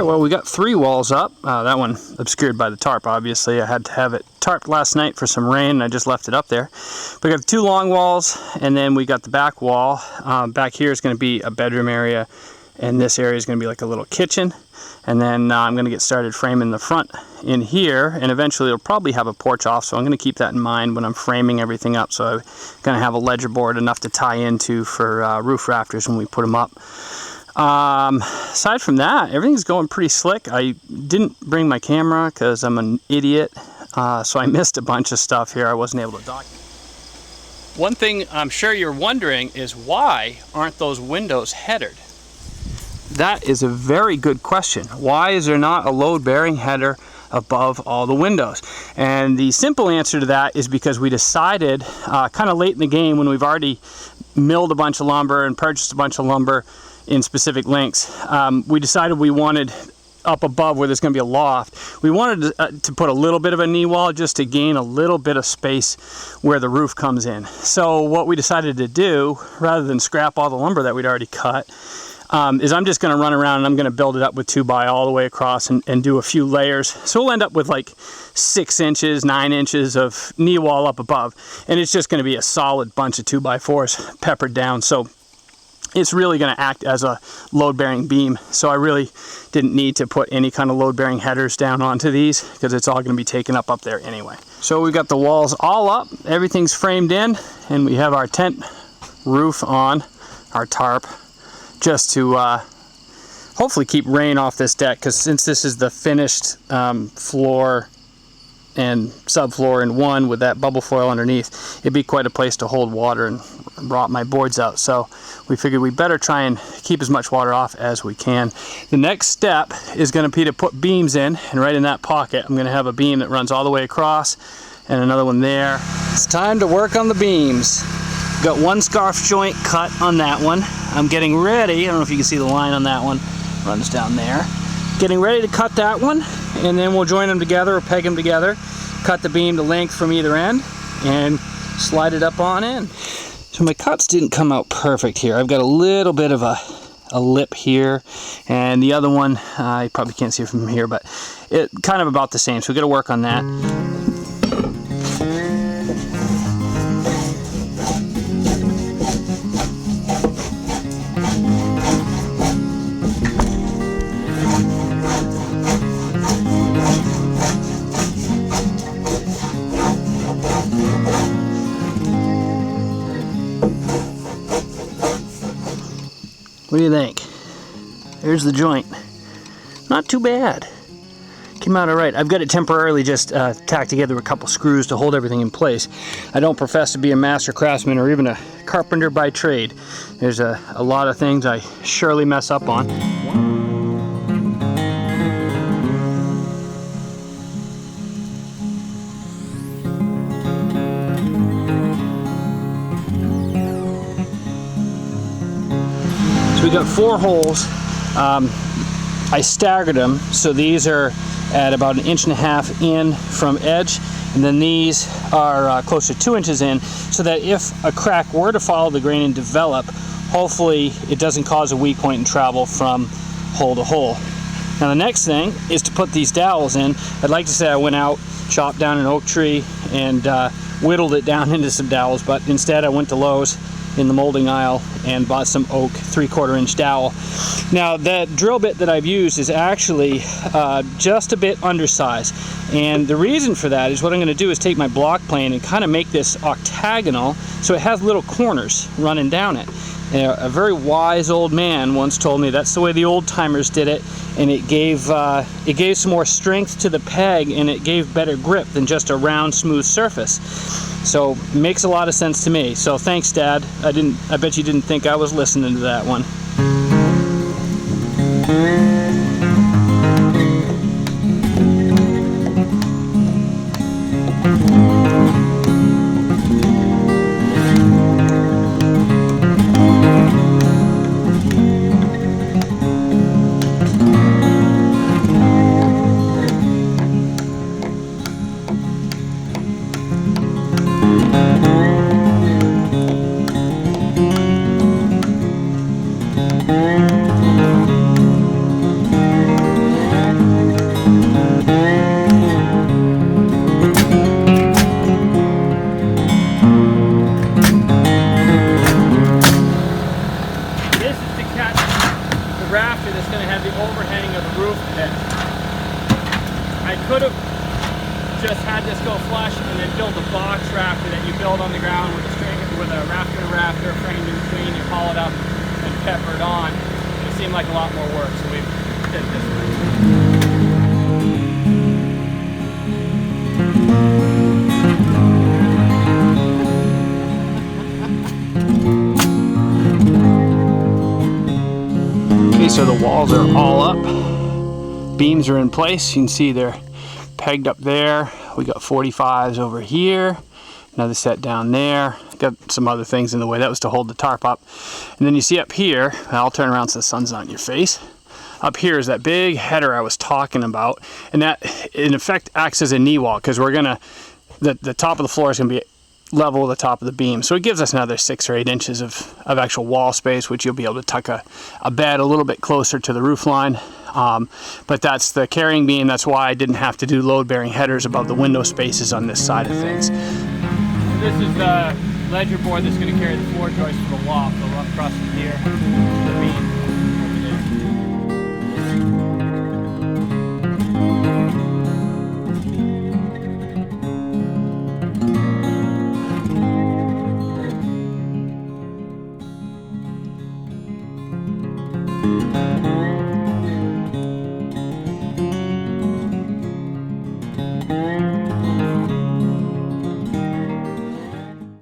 right, well, we got 3 walls up. That one obscured by the tarp, obviously. I had to have it tarped last night for some rain, and I just left it up there. We got 2 long walls, and then we got the back wall. Back here is going to be a bedroom area, and this area is going to be like a little kitchen. And then I'm going to get started framing the front in here, and eventually it'll probably have a porch off, so I'm going to keep that in mind when I'm framing everything up. So I'm going to have a ledger board enough to tie into for roof rafters when we put them up. Aside from that, everything's going pretty slick. I didn't bring my camera because I'm an idiot, so I missed a bunch of stuff here I wasn't able to document. One thing I'm sure you're wondering is, why aren't those windows headered? That is a very good question. Why is there not a load-bearing header above all the windows? And the simple answer to that is because we decided kind of late in the game, when we've already milled a bunch of lumber and purchased a bunch of lumber in specific lengths, we decided we wanted up above where there's going to be a loft, we wanted to put a little bit of a knee wall just to gain a little bit of space where the roof comes in. So what we decided to do, rather than scrap all the lumber that we'd already cut, is I'm just going to run around and I'm going to build it up with 2x all the way across and do a few layers. So we'll end up with like 6 inches, 9 inches of knee wall up above, and it's just going to be a solid bunch of 2x4s peppered down. So it's really going to act as a load-bearing beam. So I really didn't need to put any kind of load-bearing headers down onto these, because it's all going to be taken up there anyway. So we've got the walls all up, everything's framed in, and we have our tent roof on, our tarp, just to hopefully keep rain off this deck, because since this is the finished floor and subfloor in one with that bubble foil underneath, it'd be quite a place to hold water and rot my boards out. So we figured we better try and keep as much water off as we can. The next step is going to be to put beams in, and right in that pocket I'm going to have a beam that runs all the way across and another one there. It's time to work on the beams. Got 1 scarf joint cut on that one. I'm getting ready, I don't know if you can see the line on that one, runs down there. Getting ready to cut that one, and then we'll join them together or peg them together, cut the beam to length from either end, and slide it up on in. So my cuts didn't come out perfect here. I've got a little bit of a lip here, and the other one, you probably can't see it from here, but it kind of about the same, so we've got to work on that. What do you think? There's the joint. Not too bad. Came out all right. I've got it temporarily just tacked together with a couple screws to hold everything in place. I don't profess to be a master craftsman or even a carpenter by trade. There's a lot of things I surely mess up on. We got 4 holes. I staggered them, so these are at about 1.5 inches in from edge, and then these are close to 2 inches in, so that if a crack were to follow the grain and develop, hopefully it doesn't cause a weak point in travel from hole to hole. Now the next thing is to put these dowels in. I'd like to say I went out, chopped down an oak tree, and whittled it down into some dowels, but instead I went to Lowe's in the molding aisle and bought some oak 3/4 inch dowel. Now that drill bit that I've used is actually just a bit undersized, and the reason for that is what I'm going to do is take my block plane and kind of make this octagonal so it has little corners running down it. And a very wise old man once told me that's the way the old timers did it, and it gave some more strength to the peg, and it gave better grip than just a round smooth surface. So it makes a lot of sense to me. So thanks, Dad. I bet you didn't think I was listening to that one. build on the ground with a rafter framed in between. You haul it up and pepper it on. It seemed like a lot more work, so we did it this way. Okay, so the walls are all up. Beams are in place. You can see they're pegged up there. We got 45s over here. Another set down there. Got some other things in the way. That was to hold the tarp up. And then you see up here, I'll turn around so the sun's not in your face. Up here is that big header I was talking about. And that, in effect, acts as a knee wall, because we're going to, the top of the floor is going to be level with the top of the beam. So it gives us another 6 or 8 inches of actual wall space, which you'll be able to tuck a bed a little bit closer to the roof line. But that's the carrying beam. That's why I didn't have to do load-bearing headers above the window spaces on this side of things. This is the ledger board that's going to carry the floor joist for the loft. They'll run across from here to the beam.